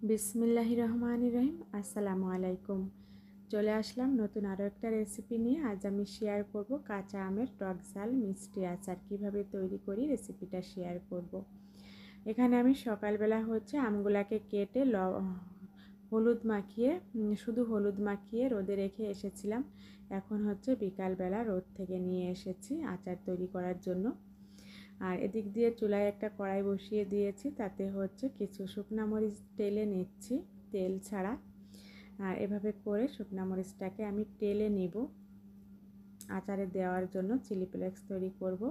বিসমিল্লাহির রহমানির রহিম। আসসালামু আলাইকুম। চলে আসলাম নতুন আরও একটা রেসিপি নিয়ে। আজ আমি শেয়ার করব কাঁচা আমের টক ঝাল মিষ্টি আচার কিভাবে তৈরি করি, রেসিপিটা শেয়ার করব। এখানে আমি সকালবেলা আমগুলাকে কেটে হলুদ মাখিয়ে শুধু হলুদ মাখিয়ে রোদে রেখে এসেছিলাম। এখন বিকালবেলা রোদ থেকে নিয়ে এসেছি আচার তৈরি করার জন্য। আর এদিক দিয়ে চুলায় একটা কড়াই বসিয়ে দিয়েছি, তাতে কিছু শুকনা মরিচ টেলে নিচ্ছি তেল ছাড়া। আর এভাবে করে শুকনা মরিচটাকে আমি টেলে নিব আচারে দেওয়ার জন্য চিলি ফ্লেক্স তৈরি করব।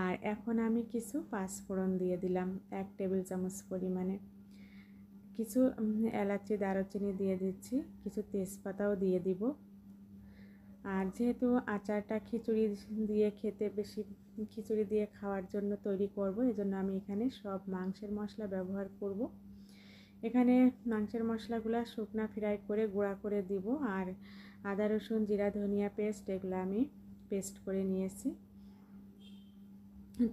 আর এখন আমি কিছু পাঁচফোড়ন দিয়ে দিলাম 1 টেবিল চামচ পরিমাণে, কিছু এলাচি দারুচিনি দিয়ে দিচ্ছি, কিছু তেজপাতাও দিয়ে দিব। আর যেহেতু আচারটা খিচুড়ি দিয়ে খেতে খিচুড়ি দিয়ে খাওয়ার জন্য তৈরি করব, এজন্য আমি এখানে সব মাংসের মশলা ব্যবহার করব। এখানে মাংসের মশলাগুলো শুকনা ফ্রাই করে গুঁড়া করে দিব। আর আদা রসুন জিরা ধনিয়া পেস্ট এগুলো আমি পেস্ট করে নিয়েছি।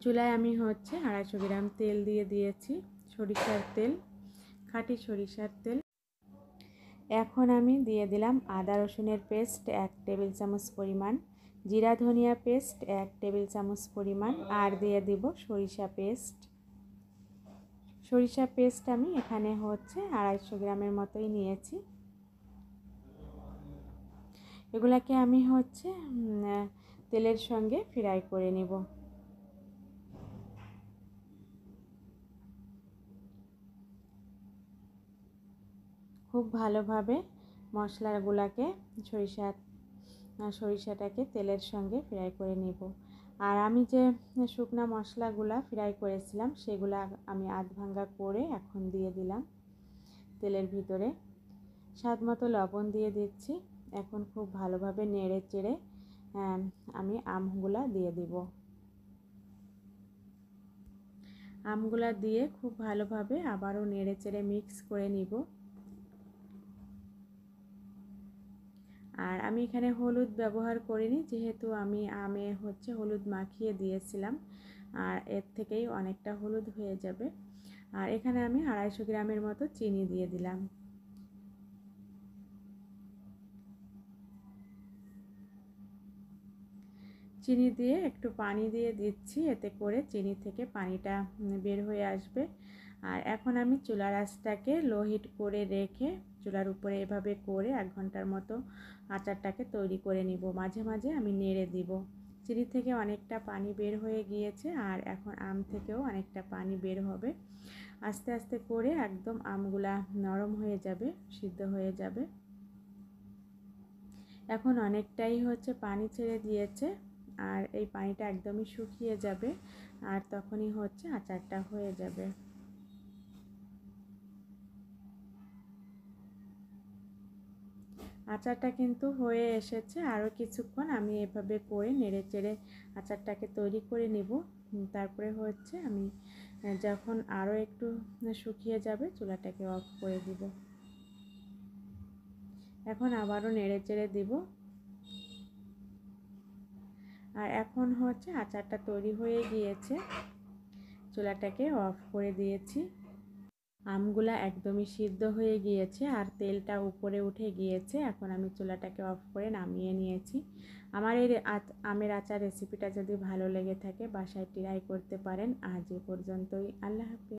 চুলায় আমি 250 গ্রাম তেল দিয়ে দিয়েছি, সরিষার তেল, খাঁটি সরিষার তেল। এখন আমি দিয়ে দিলাম আদা রসুনের পেস্ট 1 টেবিল চামচ পরিমাণ, জিরা ধনিয়া পেস্ট 1 টেবিল চামচ পরিমাণ, আর দিয়ে দিব সরিষা পেস্ট। সরিষা পেস্ট আমি এখানে 250 গ্রামের মতোই নিয়েছি। এগুলাকে আমি তেলের সঙ্গে ফ্রাই করে নেব। খুব ভালোভাবে মশলাগুলোকে সরিষাটাকে তেলের সঙ্গে ফ্রাই করে নেব। আর আমি যে শুকনা মশলাগুলা ফ্রাই করেছিলাম সেগুলা আমি আধ ভাঙ্গা করে এখন দিয়ে দিলাম তেলের ভিতরে। স্বাদ মতো লবণ দিয়ে দিচ্ছি। এখন খুব ভালোভাবে নেড়ে চেড়ে আমি আমগুলা দিয়ে দিব। আমগুলা দিয়ে খুব ভালোভাবে আবারও নেড়ে চেড়ে মিক্স করে নিব। আর আমি এখানে হলুদ ব্যবহার করিনি, যেহেতু আমি আমে হলুদ মাখিয়ে দিয়েছিলাম, আর এর থেকেই অনেকটা হলুদ হয়ে যাবে। আর এখানে আমি 250 গ্রামের মতো চিনি দিয়ে দিলাম। চিনি দিয়ে একটু পানি দিয়ে দিচ্ছি, এতে করে চিনি থেকে পানিটা বের হয়ে আসবে। আর এখন আমি চুলার আঁচটাকে লো হিট করে রেখে চুলার উপরে এভাবে করে 1 ঘন্টার মতো আচারটাকে তৈরি করে নিব। মাঝে মাঝে আমি নেড়ে দিব। চিনি থেকে অনেকটা পানি বের হয়ে গিয়েছে, আর এখন আম থেকেও অনেকটা পানি বের হবে। আস্তে আস্তে করে একদম আমগুলা নরম হয়ে যাবে, সিদ্ধ হয়ে যাবে। এখন অনেকটাই পানি ছেড়ে দিয়েছে, আর এই পানিটা একদমই শুকিয়ে যাবে, আর তখনই আচারটা হয়ে যাবে। আচারটা কিন্তু হয়ে এসেছে। আরও কিছুক্ষণ আমি এভাবে করে নেড়ে চেড়ে আচারটাকে তৈরি করে নিব। তারপরে আমি যখন আরও একটু শুকিয়ে যাবে চুলাটাকে অফ করে দিব। এখন আবারও নেড়ে চেড়ে দিব। আর এখন আচারটা তৈরি হয়ে গিয়েছে, চুলাটাকে অফ করে দিয়েছি। আমগুলা একদমই সিদ্ধ হয়ে গিয়েছে আর তেলটা উপরে উঠে গিয়েছে। এখন আমি চুলাটাকে অফ করে নামিয়ে নিয়েছি। আমার এই আমের আচার রেসিপিটা যদি ভালো লেগে থাকে বাসায় ট্রাই করতে পারেন। আজ এ পর্যন্তই। আল্লাহ হাফেজ।